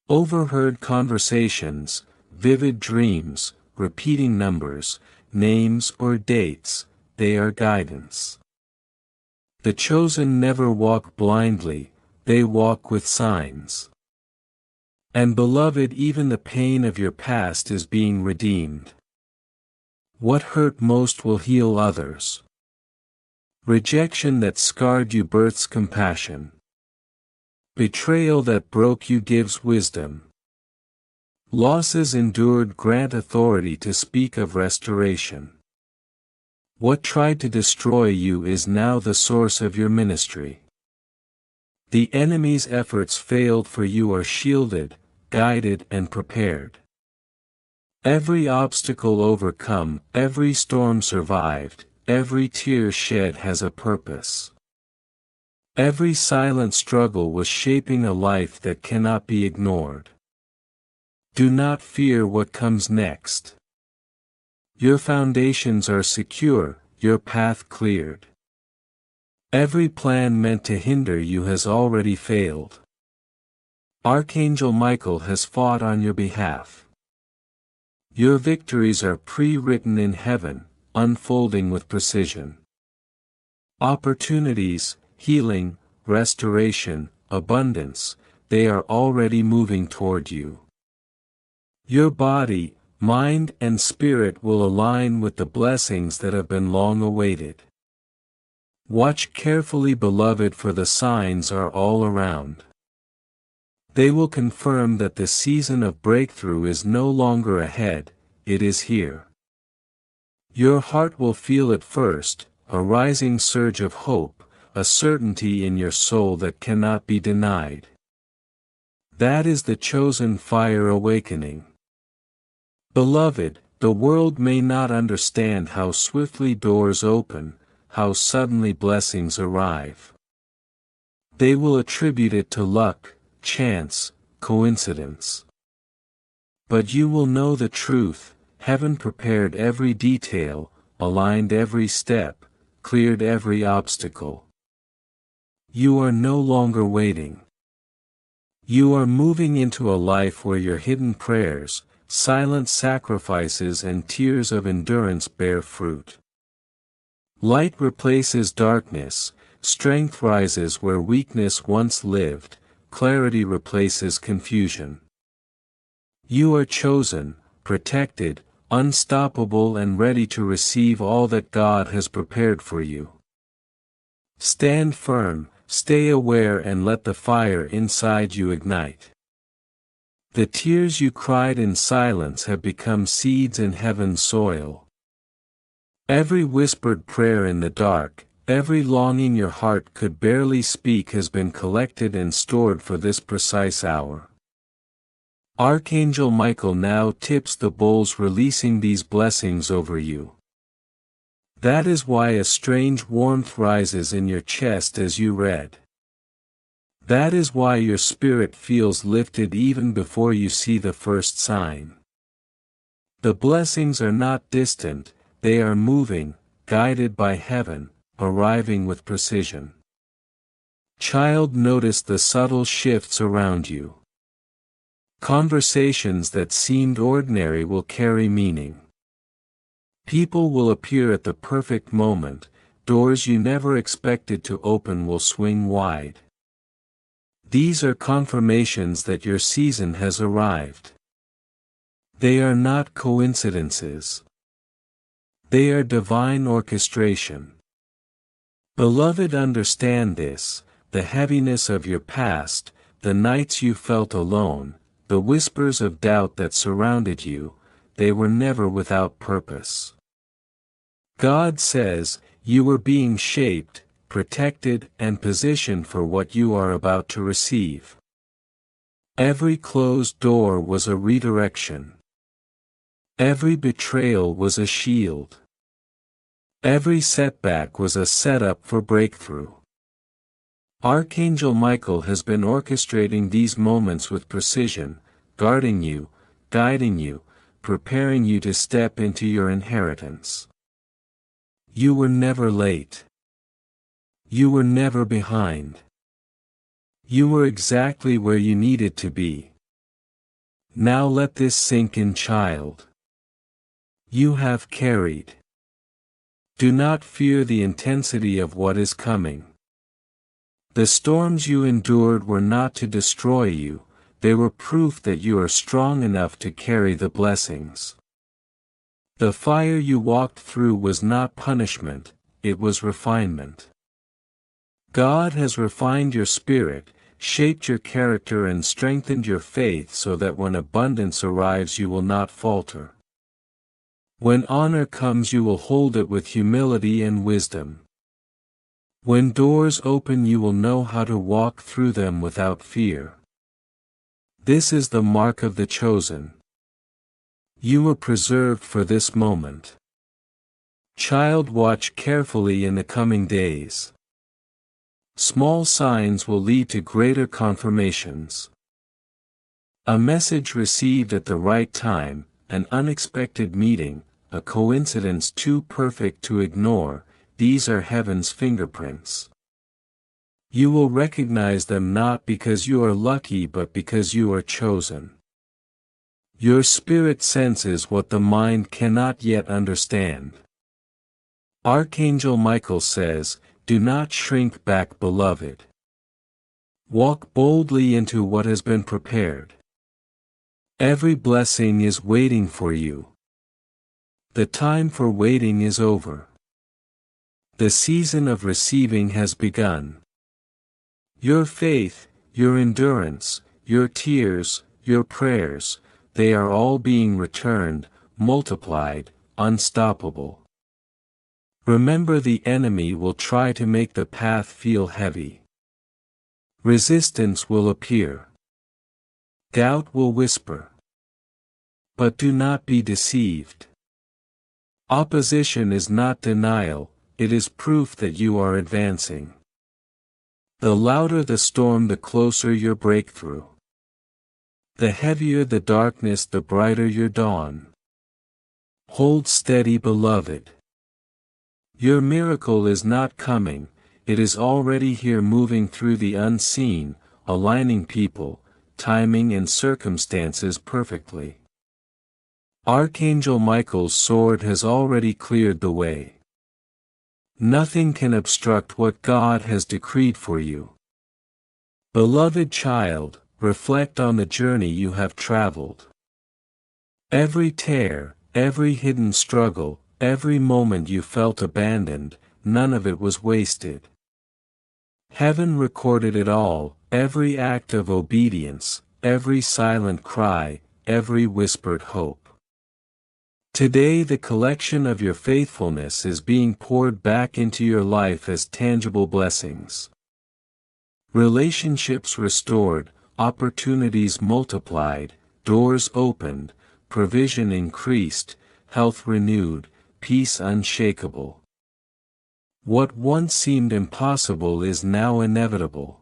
A: Overheard conversations, vivid dreams, repeating numbers, names or dates, they are guidance. The chosen never walk blindly, they walk with signs. And beloved, even the pain of your past is being redeemed. What hurt most will heal others. Rejection that scarred you births compassion. Betrayal that broke you gives wisdom. Losses endured grant authority to speak of restoration. What tried to destroy you is now the source of your ministry. The enemy's efforts failed, for you are shielded, guided and prepared. Every obstacle overcome, every storm survived, every tear shed has a purpose. Every silent struggle was shaping a life that cannot be ignored. Do not fear what comes next. Your foundations are secure, your path cleared. Every plan meant to hinder you has already failed. Archangel Michael has fought on your behalf. Your victories are pre-written in heaven, unfolding with precision. Opportunities, healing, restoration, abundance, they are already moving toward you. Your body, mind and spirit will align with the blessings that have been long awaited. Watch carefully, beloved, for the signs are all around. They will confirm that the season of breakthrough is no longer ahead, it is here. Your heart will feel at first, a rising surge of hope, a certainty in your soul that cannot be denied. That is the chosen fire awakening. Beloved, the world may not understand how swiftly doors open, how suddenly blessings arrive. They will attribute it to luck, chance, coincidence. But you will know the truth. Heaven prepared every detail, aligned every step, cleared every obstacle. You are no longer waiting. You are moving into a life where your hidden prayers, silent sacrifices and tears of endurance bear fruit. Light replaces darkness, strength rises where weakness once lived, clarity replaces confusion. You are chosen, protected, unstoppable and ready to receive all that God has prepared for you. Stand firm, stay aware and let the fire inside you ignite. The tears you cried in silence have become seeds in heaven's soil. Every whispered prayer in the dark, every longing your heart could barely speak has been collected and stored for this precise hour. Archangel Michael now tips the bowls, releasing these blessings over you. That is why a strange warmth rises in your chest as you read. That is why your spirit feels lifted even before you see the first sign. The blessings are not distant, they are moving, guided by heaven, arriving with precision. Child, notice the subtle shifts around you. Conversations that seemed ordinary will carry meaning. People will appear at the perfect moment, doors you never expected to open will swing wide. These are confirmations that your season has arrived. They are not coincidences. They are divine orchestration. Beloved, understand this, the heaviness of your past, the nights you felt alone, the whispers of doubt that surrounded you, they were never without purpose. God says, you were being shaped, protected and positioned for what you are about to receive. Every closed door was a redirection. Every betrayal was a shield. Every setback was a setup for breakthrough. Archangel Michael has been orchestrating these moments with precision, guarding you, guiding you, preparing you to step into your inheritance. You were never late. You were never behind. You were exactly where you needed to be. Now let this sink in, child. You have carried. Do not fear the intensity of what is coming. The storms you endured were not to destroy you, they were proof that you are strong enough to carry the blessings. The fire you walked through was not punishment, it was refinement. God has refined your spirit, shaped your character and strengthened your faith so that when abundance arrives you will not falter. When honor comes you will hold it with humility and wisdom. When doors open you will know how to walk through them without fear. This is the mark of the chosen. You were preserved for this moment. Child, watch carefully in the coming days. Small signs will lead to greater confirmations. A message received at the right time, an unexpected meeting, a coincidence too perfect to ignore. These are heaven's fingerprints. You will recognize them not because you are lucky but because you are chosen. Your spirit senses what the mind cannot yet understand. Archangel Michael says, "Do not shrink back, beloved. Walk boldly into what has been prepared. Every blessing is waiting for you. The time for waiting is over. The season of receiving has begun. Your faith, your endurance, your tears, your prayers, they are all being returned, multiplied, unstoppable. Remember, the enemy will try to make the path feel heavy. Resistance will appear. Doubt will whisper. But do not be deceived. Opposition is not denial, it is proof that you are advancing. The louder the storm, the closer your breakthrough. The heavier the darkness, the brighter your dawn. Hold steady, beloved. Your miracle is not coming, it is already here, moving through the unseen, aligning people, timing and circumstances perfectly. Archangel Michael's sword has already cleared the way. Nothing can obstruct what God has decreed for you. Beloved child, reflect on the journey you have traveled. Every tear, every hidden struggle, every moment you felt abandoned, none of it was wasted. Heaven recorded it all, every act of obedience, every silent cry, every whispered hope. Today the collection of your faithfulness is being poured back into your life as tangible blessings. Relationships restored, opportunities multiplied, doors opened, provision increased, health renewed, peace unshakable. What once seemed impossible is now inevitable.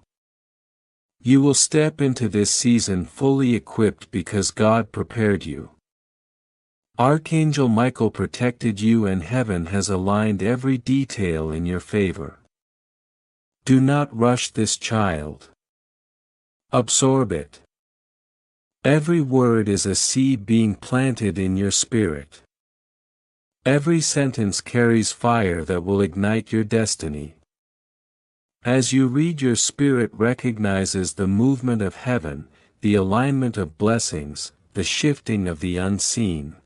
A: You will step into this season fully equipped because God prepared you. Archangel Michael protected you and heaven has aligned every detail in your favor. Do not rush this child. Absorb it. Every word is a seed being planted in your spirit. Every sentence carries fire that will ignite your destiny. As you read, your spirit recognizes the movement of heaven, the alignment of blessings, the shifting of the unseen.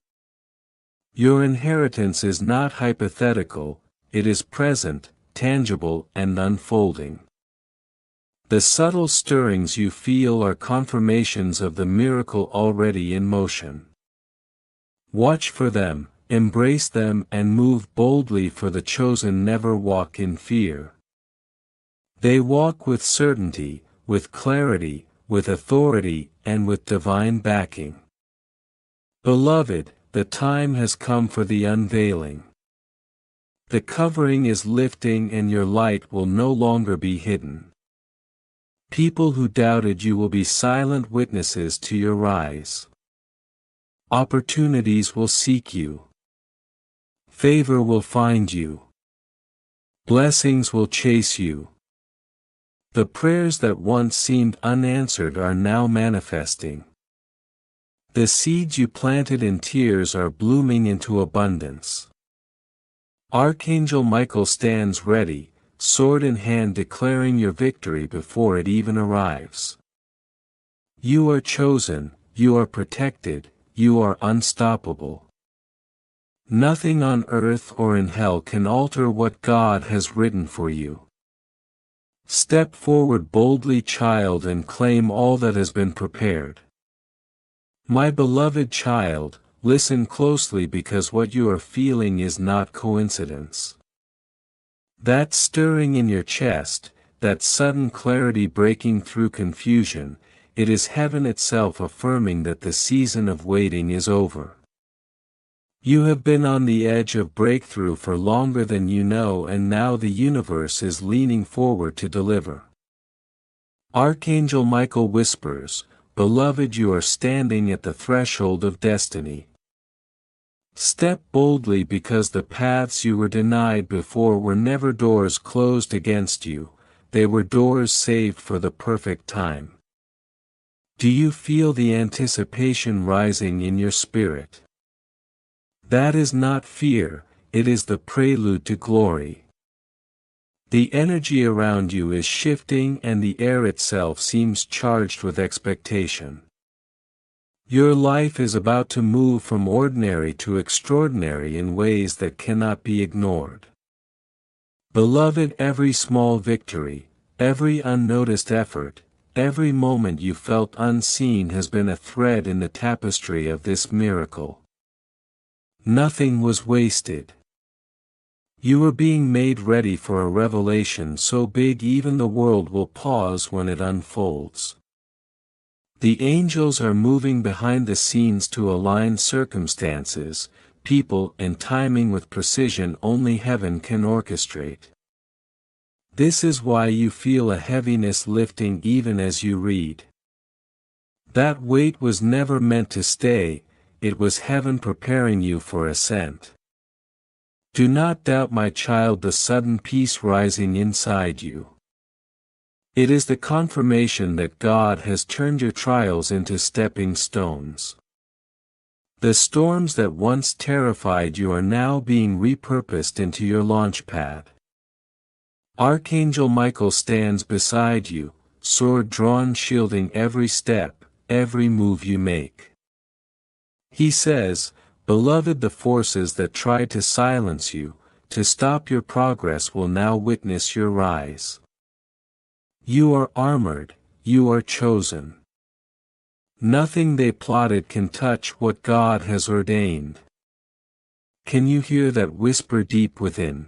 A: Your inheritance is not hypothetical, it is present, tangible and unfolding. The subtle stirrings you feel are confirmations of the miracle already in motion. Watch for them, embrace them and move boldly, for the chosen never walk in fear. They walk with certainty, with clarity, with authority, and with divine backing. Beloved, the time has come for the unveiling. The covering is lifting and your light will no longer be hidden. People who doubted you will be silent witnesses to your rise. Opportunities will seek you. Favor will find you. Blessings will chase you. The prayers that once seemed unanswered are now manifesting. The seeds you planted in tears are blooming into abundance. Archangel Michael stands ready, sword in hand, declaring your victory before it even arrives. You are chosen, you are protected, you are unstoppable. Nothing on earth or in hell can alter what God has written for you. Step forward boldly, child, and claim all that has been prepared. My beloved child, listen closely, because what you are feeling is not coincidence. That stirring in your chest, that sudden clarity breaking through confusion, it is heaven itself affirming that the season of waiting is over. You have been on the edge of breakthrough for longer than you know, and now the universe is leaning forward to deliver. Archangel Michael whispers, beloved, you are standing at the threshold of destiny. Step boldly because the paths you were denied before were never doors closed against you, they were doors saved for the perfect time. Do you feel the anticipation rising in your spirit? That is not fear, it is the prelude to glory. The energy around you is shifting and the air itself seems charged with expectation. Your life is about to move from ordinary to extraordinary in ways that cannot be ignored. Beloved, every small victory, every unnoticed effort, every moment you felt unseen has been a thread in the tapestry of this miracle. Nothing was wasted. You are being made ready for a revelation so big even the world will pause when it unfolds. The angels are moving behind the scenes to align circumstances, people, and timing with precision only heaven can orchestrate. This is why you feel a heaviness lifting even as you read. That weight was never meant to stay, it was heaven preparing you for ascent. Do not doubt, my child, the sudden peace rising inside you. It is the confirmation that God has turned your trials into stepping stones. The storms that once terrified you are now being repurposed into your launch pad. Archangel Michael stands beside you, sword drawn, shielding every step, every move you make. He says, "Beloved, the forces that tried to silence you, to stop your progress will now witness your rise. You are armored, you are chosen. Nothing they plotted can touch what God has ordained." Can you hear that whisper deep within?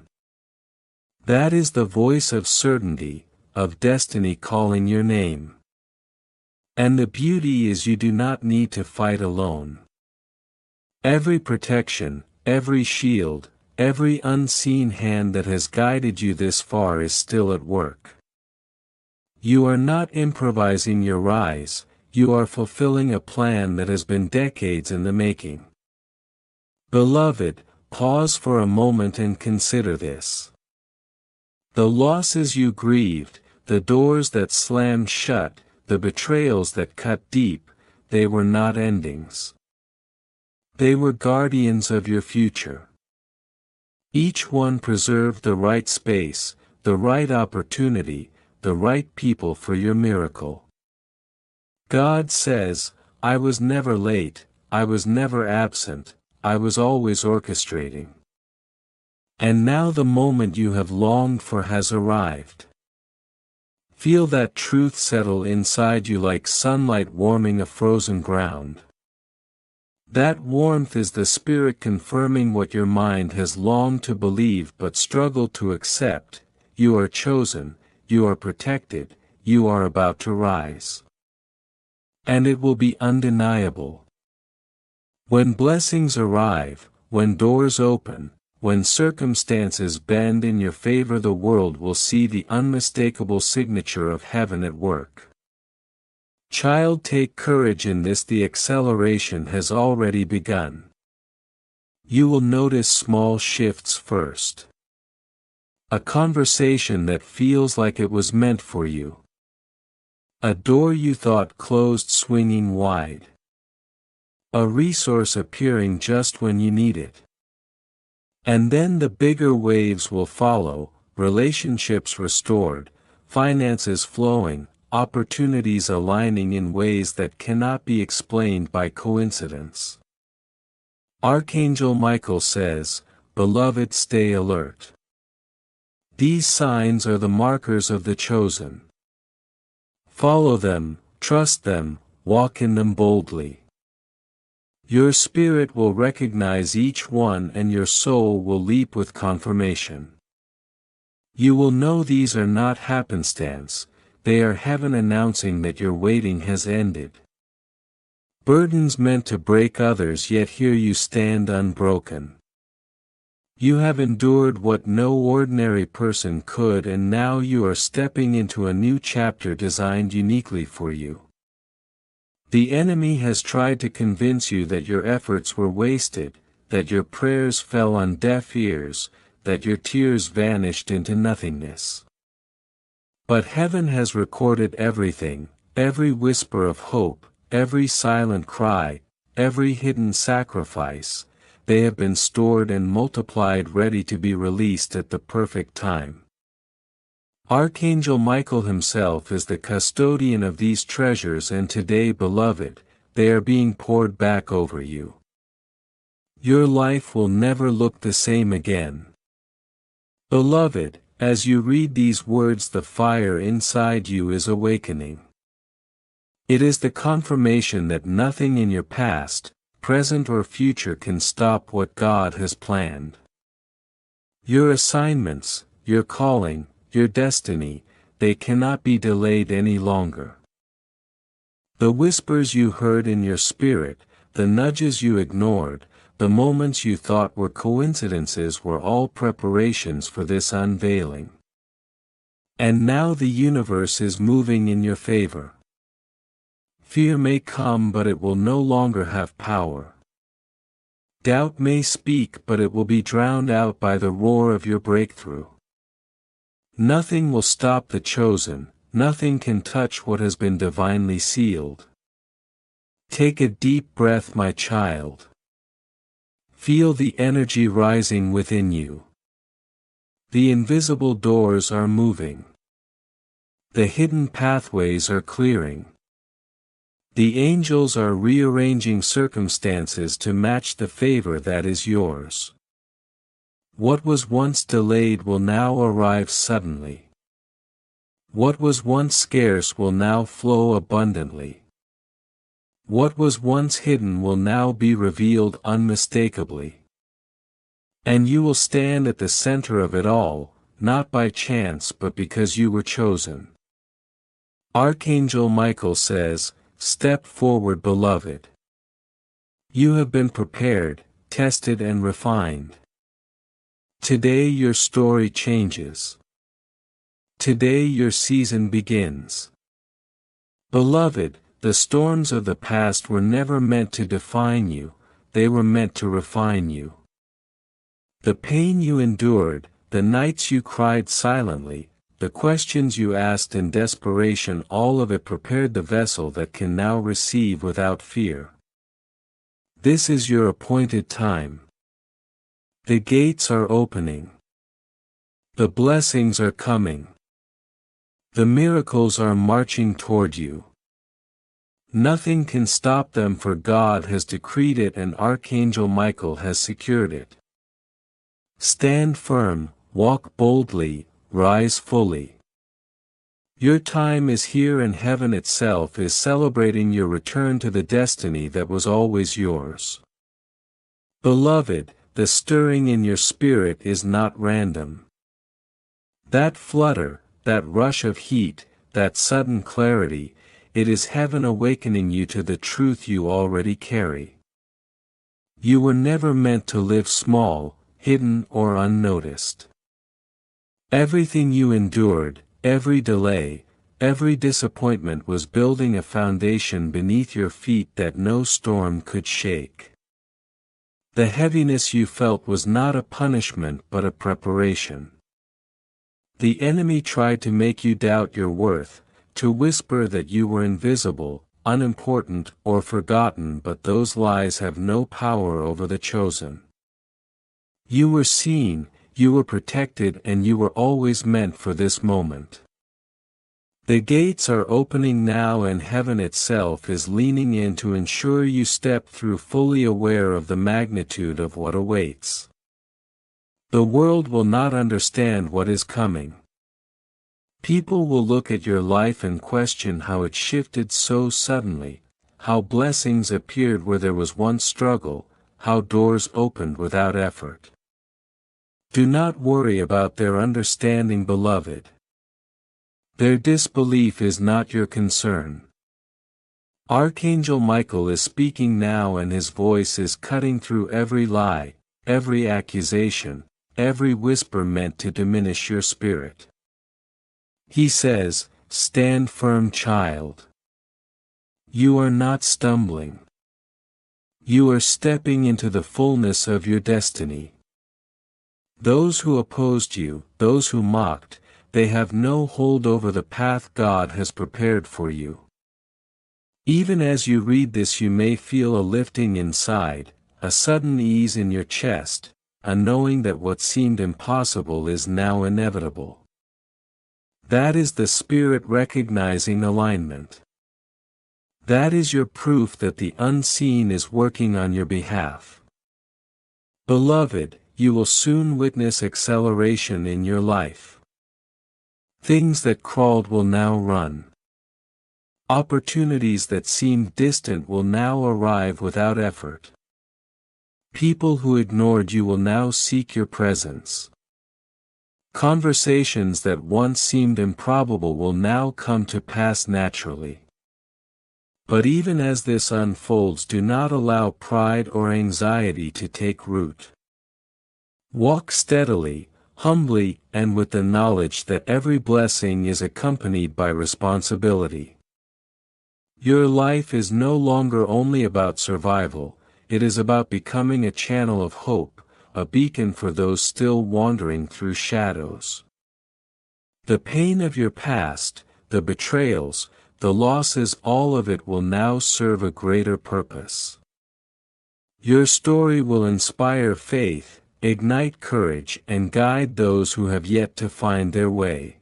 A: That is the voice of certainty, of destiny calling your name. And the beauty is you do not need to fight alone. Every protection, every shield, every unseen hand that has guided you this far is still at work. You are not improvising your rise, you are fulfilling a plan that has been decades in the making. Beloved, pause for a moment and consider this. The losses you grieved, the doors that slammed shut, the betrayals that cut deep, they were not endings. They were guardians of your future. Each one preserved the right space, the right opportunity, the right people for your miracle. God says, "I was never late, I was never absent, I was always orchestrating." And now the moment you have longed for has arrived. Feel that truth settle inside you like sunlight warming a frozen ground. That warmth is the Spirit confirming what your mind has longed to believe but struggled to accept: you are chosen, you are protected, you are about to rise. And it will be undeniable. When blessings arrive, when doors open, when circumstances bend in your favor, the world will see the unmistakable signature of heaven at work. Child, take courage in this, the acceleration has already begun. You will notice small shifts first. A conversation that feels like it was meant for you. A door you thought closed swinging wide. A resource appearing just when you need it. And then the bigger waves will follow, relationships restored, finances flowing, opportunities aligning in ways that cannot be explained by coincidence. Archangel Michael says, "Beloved, stay alert." These signs are the markers of the chosen. Follow them, trust them, walk in them boldly. Your spirit will recognize each one and your soul will leap with confirmation. You will know these are not happenstance, they are heaven announcing that your waiting has ended. Burdens meant to break others, yet here you stand unbroken. You have endured what no ordinary person could, and now you are stepping into a new chapter designed uniquely for you. The enemy has tried to convince you that your efforts were wasted, that your prayers fell on deaf ears, that your tears vanished into nothingness. But heaven has recorded everything, every whisper of hope, every silent cry, every hidden sacrifice. They have been stored and multiplied, ready to be released at the perfect time. Archangel Michael himself is the custodian of these treasures, and today, beloved, they are being poured back over you. Your life will never look the same again. Beloved, as you read these words, the fire inside you is awakening. It is the confirmation that nothing in your past, present or future can stop what God has planned. Your assignments, your calling, your destiny, they cannot be delayed any longer. The whispers you heard in your spirit, the nudges you ignored, the moments you thought were coincidences were all preparations for this unveiling. And now the universe is moving in your favor. Fear may come, but it will no longer have power. Doubt may speak, but it will be drowned out by the roar of your breakthrough. Nothing will stop the chosen, nothing can touch what has been divinely sealed. Take a deep breath, my child. Feel the energy rising within you. The invisible doors are moving. The hidden pathways are clearing. The angels are rearranging circumstances to match the favor that is yours. What was once delayed will now arrive suddenly. What was once scarce will now flow abundantly. What was once hidden will now be revealed unmistakably. And you will stand at the center of it all, not by chance but because you were chosen. Archangel Michael says, "Step forward, beloved. You have been prepared, tested and refined. Today your story changes. Today your season begins. Beloved, the storms of the past were never meant to define you, they were meant to refine you. The pain you endured, the nights you cried silently, the questions you asked in desperation, all of it prepared the vessel that can now receive without fear. This is your appointed time. The gates are opening. The blessings are coming. The miracles are marching toward you. Nothing can stop them, for God has decreed it and Archangel Michael has secured it. Stand firm, walk boldly, rise fully. Your time is here and heaven itself is celebrating your return to the destiny that was always yours. Beloved, the stirring in your spirit is not random. That flutter, that rush of heat, that sudden clarity, it is heaven awakening you to the truth you already carry. You were never meant to live small, hidden or unnoticed. Everything you endured, every delay, every disappointment was building a foundation beneath your feet that no storm could shake. The heaviness you felt was not a punishment but a preparation. The enemy tried to make you doubt your worth, to whisper that you were invisible, unimportant, or forgotten, but those lies have no power over the chosen. You were seen, you were protected, and you were always meant for this moment. The gates are opening now and heaven itself is leaning in to ensure you step through fully aware of the magnitude of what awaits. The world will not understand what is coming. People will look at your life and question how it shifted so suddenly, how blessings appeared where there was once struggle, how doors opened without effort. Do not worry about their understanding, beloved. Their disbelief is not your concern. Archangel Michael is speaking now and his voice is cutting through every lie, every accusation, every whisper meant to diminish your spirit. He says, "Stand firm, child. You are not stumbling. You are stepping into the fullness of your destiny. Those who opposed you, those who mocked, they have no hold over the path God has prepared for you. Even as you read this, you may feel a lifting inside, a sudden ease in your chest, a knowing that what seemed impossible is now inevitable. That is the Spirit recognizing alignment. That is your proof that the unseen is working on your behalf. Beloved, you will soon witness acceleration in your life. Things that crawled will now run. Opportunities that seemed distant will now arrive without effort. People who ignored you will now seek your presence. Conversations that once seemed improbable will now come to pass naturally. But even as this unfolds, do not allow pride or anxiety to take root. Walk steadily, humbly, and with the knowledge that every blessing is accompanied by responsibility. Your life is no longer only about survival, it is about becoming a channel of hope, a beacon for those still wandering through shadows. The pain of your past, the betrayals, the losses, all of it will now serve a greater purpose. Your story will inspire faith, ignite courage, and guide those who have yet to find their way.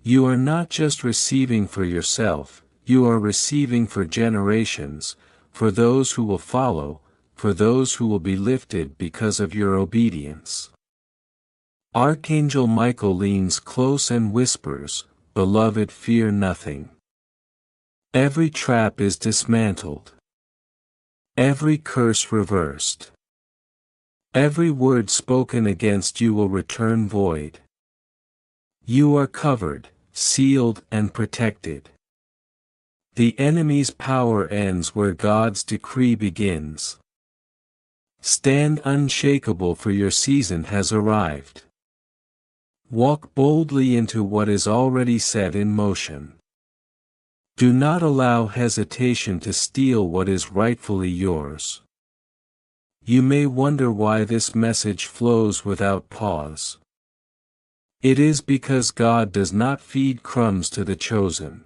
A: You are not just receiving for yourself, you are receiving for generations, for those who will follow, for those who will be lifted because of your obedience. Archangel Michael leans close and whispers, "Beloved, fear nothing. Every trap is dismantled. Every curse reversed. Every word spoken against you will return void. You are covered, sealed, and protected. The enemy's power ends where God's decree begins. Stand unshakable, for your season has arrived. Walk boldly into what is already set in motion. Do not allow hesitation to steal what is rightfully yours." You may wonder why this message flows without pause. It is because God does not feed crumbs to the chosen.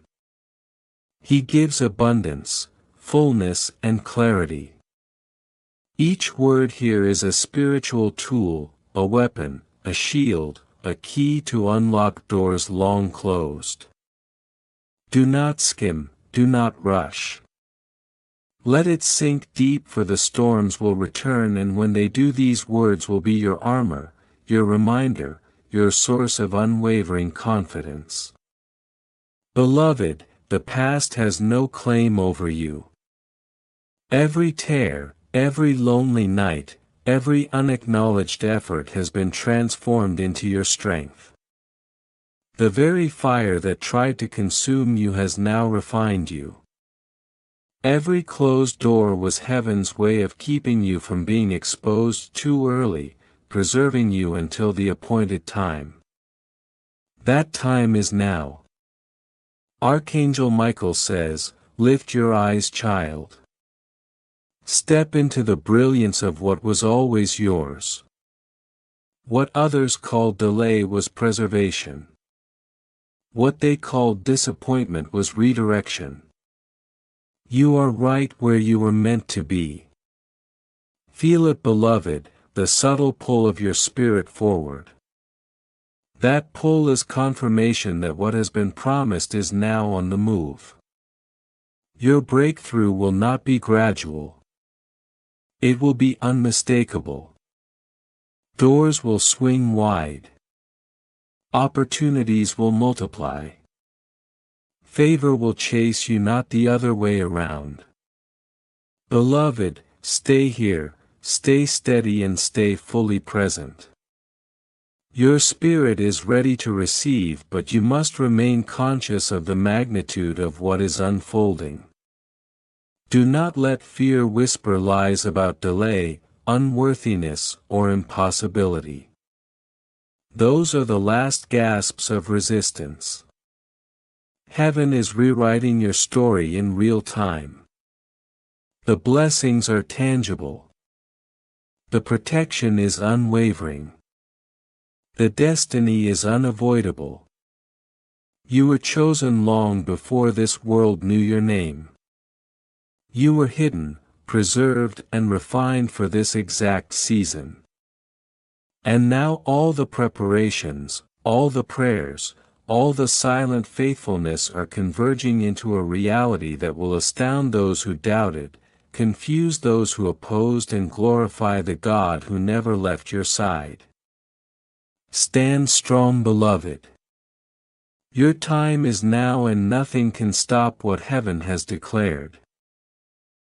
A: He gives abundance, fullness, and clarity. Each word here is a spiritual tool, a weapon, a shield, a key to unlock doors long closed. Do not skim, do not rush. Let it sink deep, for the storms will return, and when they do, these words will be your armor, your reminder, your source of unwavering confidence. Beloved, the past has no claim over you. Every tear, every lonely night, every unacknowledged effort has been transformed into your strength. The very fire that tried to consume you has now refined you. Every closed door was heaven's way of keeping you from being exposed too early, preserving you until the appointed time. That time is now. Archangel Michael says, "Lift your eyes, child. Step into the brilliance of what was always yours." What others called delay was preservation. What they called disappointment was redirection. You are right where you were meant to be. Feel it, beloved, the subtle pull of your spirit forward. That pull is confirmation that what has been promised is now on the move. Your breakthrough will not be gradual. It will be unmistakable. Doors will swing wide. Opportunities will multiply. Favor will chase you, not the other way around. Beloved, stay here, stay steady, and stay fully present. Your spirit is ready to receive, but you must remain conscious of the magnitude of what is unfolding. Do not let fear whisper lies about delay, unworthiness, or impossibility. Those are the last gasps of resistance. Heaven is rewriting your story in real time. The blessings are tangible. The protection is unwavering. The destiny is unavoidable. You were chosen long before this world knew your name. You were hidden, preserved and refined for this exact season. And now all the preparations, all the prayers, all the silent faithfulness are converging into a reality that will astound those who doubted, confuse those who opposed and glorify the God who never left your side. Stand strong, beloved. Your time is now and nothing can stop what heaven has declared.